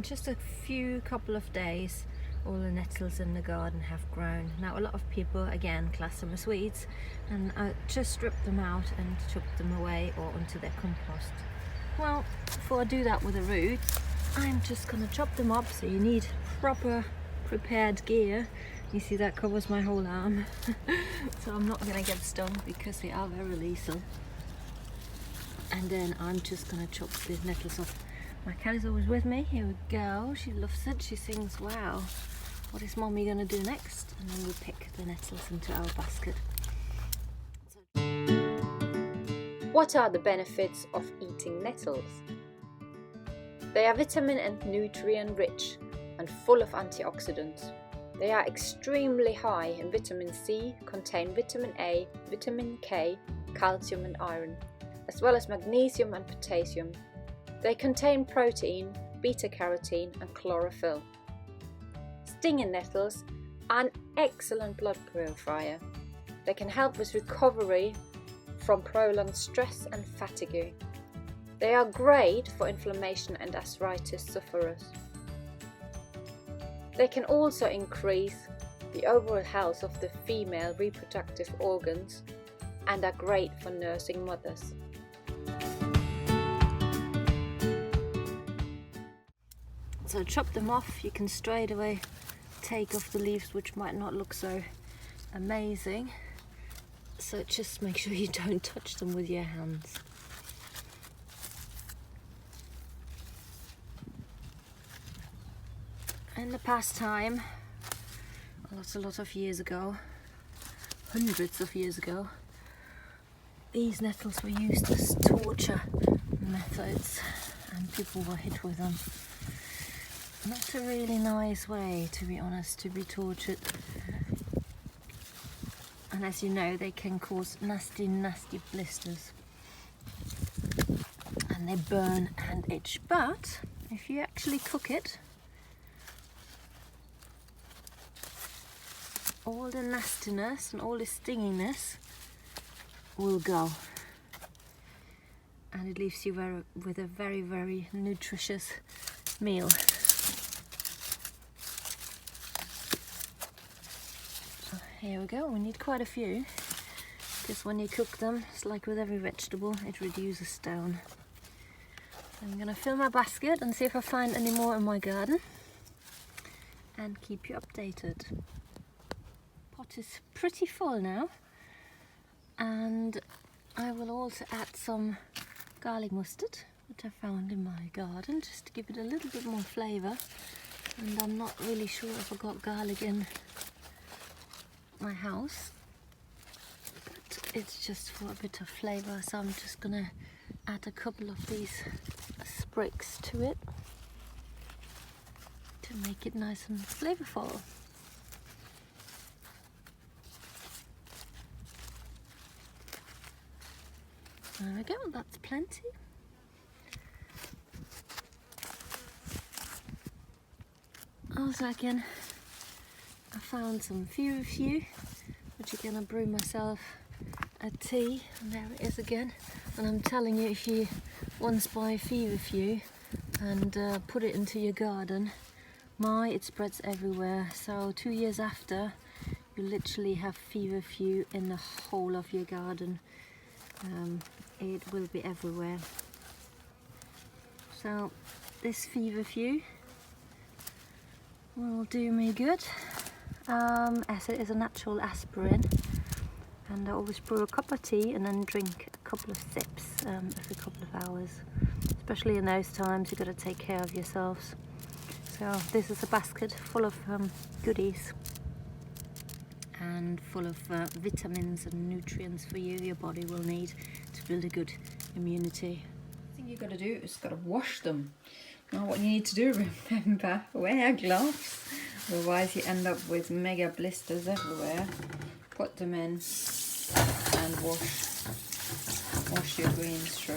just a couple of days, all the nettles in the garden have grown. Now a lot of people again class them as weeds, and I just stripped them out and took them away or onto their compost. Well, before I do that with the roots, I'm just gonna chop them up. So you need proper prepared gear. You see that covers my whole arm. So I'm not gonna get stung because they are very lethal. And then I'm just gonna chop the nettles off. My cat is always with me. Here we go. She loves it. She sings, wow, what is mommy gonna do next? And then we pick the nettles into our basket. What are the benefits of eating nettles? They are vitamin and nutrient rich and full of antioxidants. They are extremely high in vitamin C, contain vitamin A, vitamin K, calcium and iron, as well as magnesium and potassium. They contain protein, beta-carotene and chlorophyll. Stinging nettles are an excellent blood purifier. They can help with recovery from prolonged stress and fatigue. They are great for inflammation and arthritis sufferers. They can also increase the overall health of the female reproductive organs and are great for nursing mothers. So chop them off. You can straight away take off the leaves, which might not look so amazing. So just make sure you don't touch them with your hands. In the past time, a lot of years ago, hundreds of years ago, these nettles were used as torture methods and people were hit with them. Not a really nice way, to be honest, to be tortured. And as you know, they can cause nasty, nasty blisters. And they burn and itch. But if you actually cook it, all the nastiness and all the stinginess will go. And it leaves you with a very, very nutritious meal. Here we go. We need quite a few, because when you cook them, it's like with every vegetable, it reduces down. So I'm going to fill my basket and see if I find any more in my garden and keep you updated. Pot is pretty full now, and I will also add some garlic mustard, which I found in my garden, just to give it a little bit more flavour. And I'm not really sure if I got garlic in my house, but it's just for a bit of flavour, so I'm just gonna add a couple of these sprigs to it to make it nice and flavourful. There we go, that's plenty. Also again, I found some feverfew, which I'm gonna brew myself a tea, and there it is again. And I'm telling you, if you once buy feverfew and put it into your garden, it spreads everywhere. So 2 years after, you literally have feverfew in the whole of your garden. It will be everywhere. So this feverfew will do me good. As it is a natural aspirin, and I always brew a cup of tea and then drink a couple of sips every couple of hours. Especially in those times, you've got to take care of yourselves. So this is a basket full of goodies and full of vitamins and nutrients for you, your body will need to build a good immunity. The thing you've got to do is got to wash them. Now what you need to do, remember, wear gloves, otherwise you end up with mega blisters everywhere. Put them in and wash your greens through.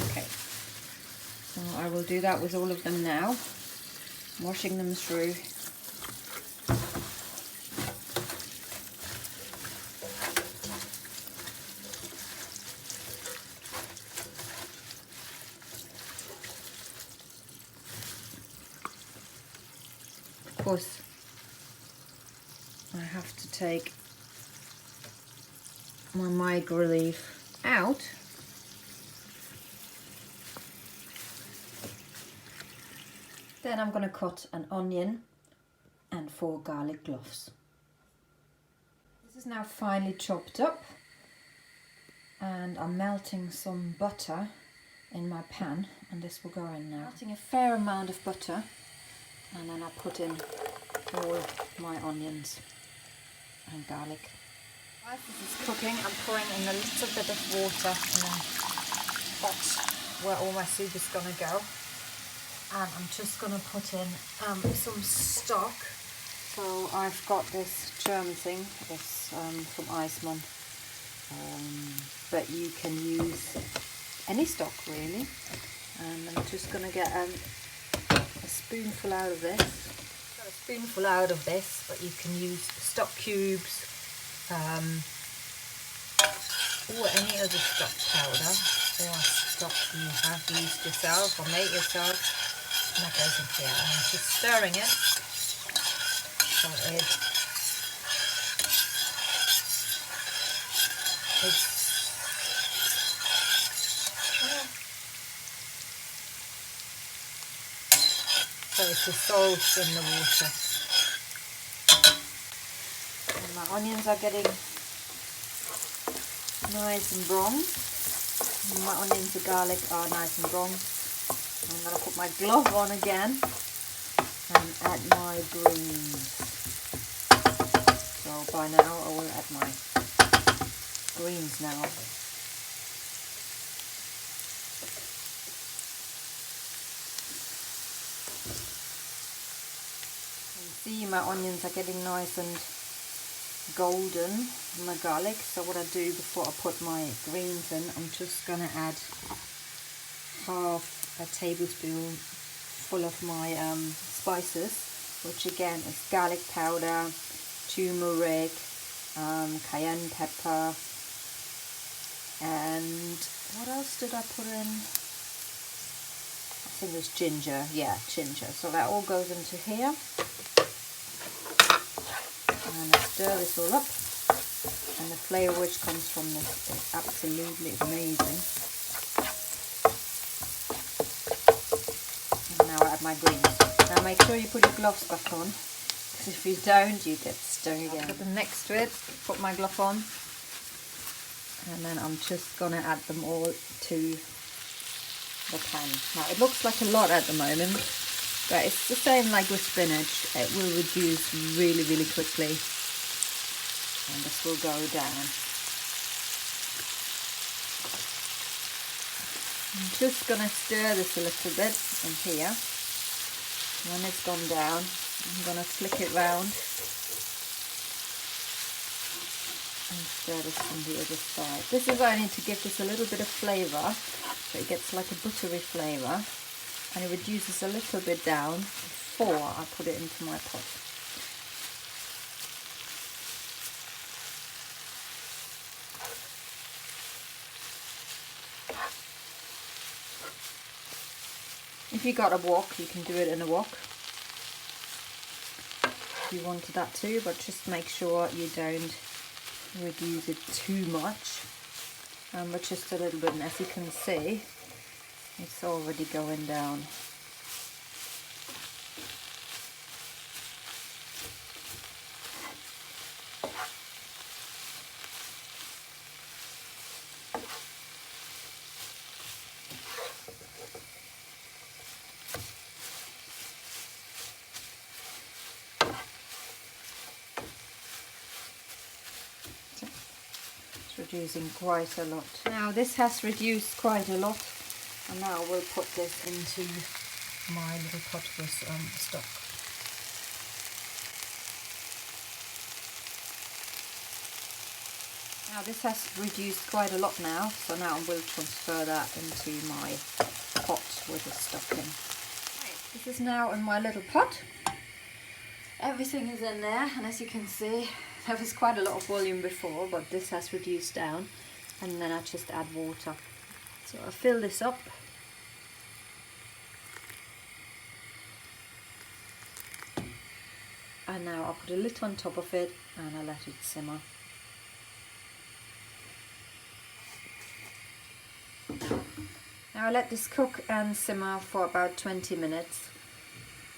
Okay, so I will do that with all of them now, washing them through. course I have to take my migra leaf out. Then I'm going to cut an onion and 4 garlic cloves. This is now finely chopped up, and I'm melting some butter in my pan, and this will go in now. Melting a fair amount of butter, and then I put in all my onions and garlic. While this is cooking, I'm pouring in a little bit of water in a pot where all my soup is going to go. And I'm just going to put in some stock. So I've got this German thing, it's from Iceman, but you can use any stock really. And I'm just going to get a spoonful out of this. Got a spoonful out of this, but you can use stock cubes or any other stock powder or stock you have used yourself or made yourself. And that goes into here, and I'm just stirring it so it dissolves in the water. And my onions are getting nice and brown. And my onions and garlic are nice and brown. I'm going to put my glove on again and add my greens. So by now I will add my greens now. You can see my onions are getting nice and golden, and my garlic. So what I do before I put my greens in, I'm just going to add half a tablespoon full of my spices, which again is garlic powder, turmeric, cayenne pepper, and what else did I put in? I think it was ginger, yeah, ginger. So that all goes into here, and I stir this all up, and the flavour which comes from this is absolutely amazing. Now I add my greens. Now make sure you put your gloves back on, because if you don't, you get stung again. Put them next to it, put my glove on, and then I'm just going to add them all to the pan. Now it looks like a lot at the moment, but it's the same like with spinach. It will reduce really, really quickly, and this will go down. I'm just going to stir this a little bit in here. When it's gone down, I'm going to flick it round and stir this from the other side. This is only to give this a little bit of flavour, so it gets like a buttery flavour, and it reduces a little bit down before I put it into my pot. If you got a wok, you can do it in a wok if you wanted that too, but just make sure you don't reduce it too much, but just a little bit. And as you can see, it's already going down. Reducing quite a lot. Now this has reduced quite a lot, and now we'll put this into my little pot with stock. Now this has reduced quite a lot now, so now I will transfer that into my pot with the stock in. This is now in my little pot. Everything is in there, and as you can see, there was quite a lot of volume before, but this has reduced down, and then I just add water. So I fill this up. And now I'll put a lid on top of it and I'll let it simmer. Now I'll let this cook and simmer for about 20 minutes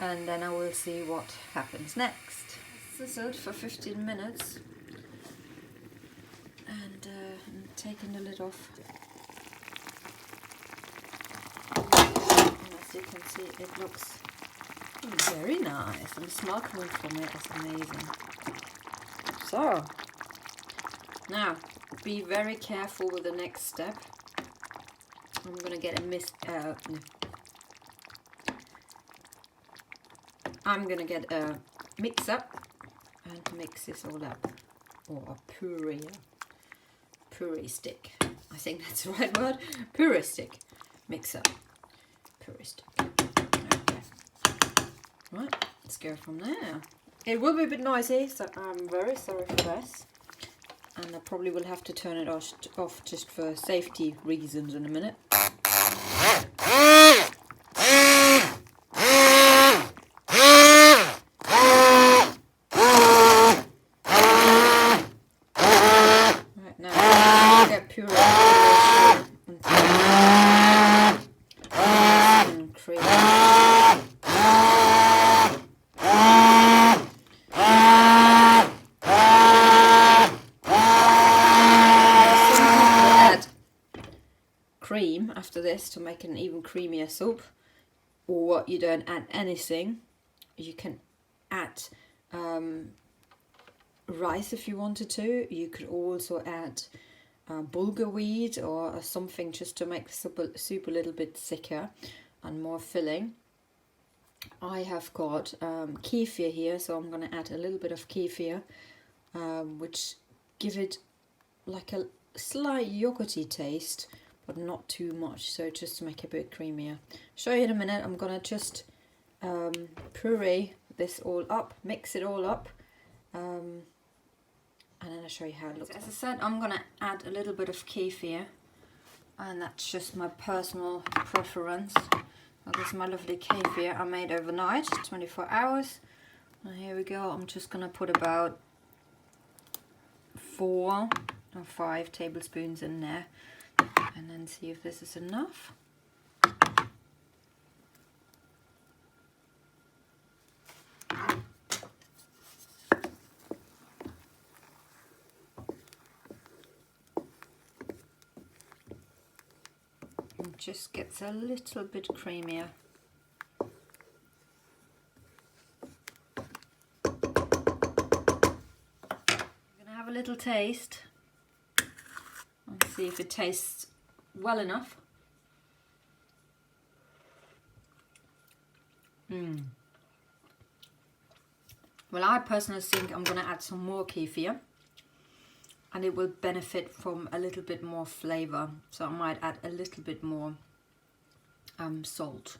and then I will see what happens next. Sizzled for 15 minutes and I'm taking the lid off. And as you can see, it looks very nice and the smell coming from it is amazing. So, now be very careful with the next step. I'm gonna get a mixer and mix this all up, or a puree stick. I think that's the right word. Puree stick, mixer, puree stick. Okay. Right, let's go from there. It will be a bit noisy, so I'm very sorry for this. And I probably will have to turn it off just for safety reasons in a minute. Right, now get puree and cream. Cream after this to make an even creamier soup, or you don't add anything. You can add rice if you wanted to. You could also add bulgur wheat or something just to make the soup a little bit thicker and more filling. I have got kefir here, so I'm going to add a little bit of kefir, which give it like a slight yogurty taste, but not too much, so just to make it a bit creamier. Show you in a minute. I'm gonna just puree this all up, mix it all up, and then I'll show you how it looks. As I said, I'm gonna add a little bit of kefir, and that's just my personal preference. Well, this is my lovely kefir I made overnight, 24 hours. And here we go. I'm just gonna put about 4 or 5 tablespoons in there. And then see if this is enough. It just gets a little bit creamier. I'm gonna have a little taste and see if it tastes well enough. Well, I personally think I'm going to add some more kefir and it will benefit from a little bit more flavour, so I might add a little bit more salt.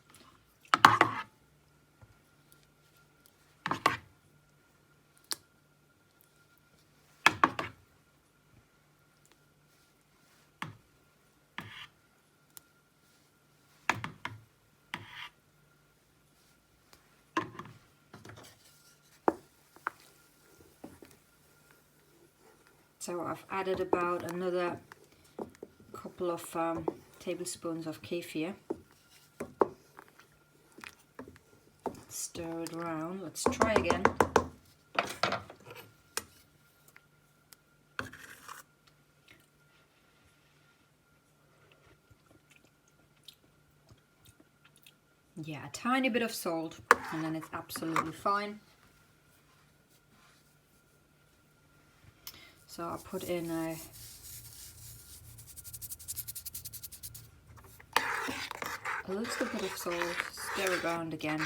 So I've added about another couple of tablespoons of kefir. Stir it around. Let's try again. Yeah, a tiny bit of salt and then it's absolutely fine. So I'll put in a little bit of salt, stir it around again,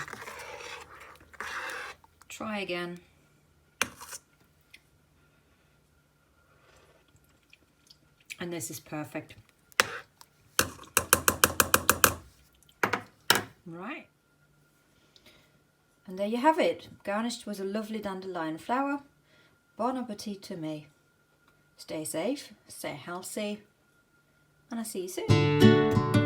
try again. And this is perfect. Right. And there you have it, garnished with a lovely dandelion flower. Bon appetit to me. Stay safe, stay healthy, and I'll see you soon.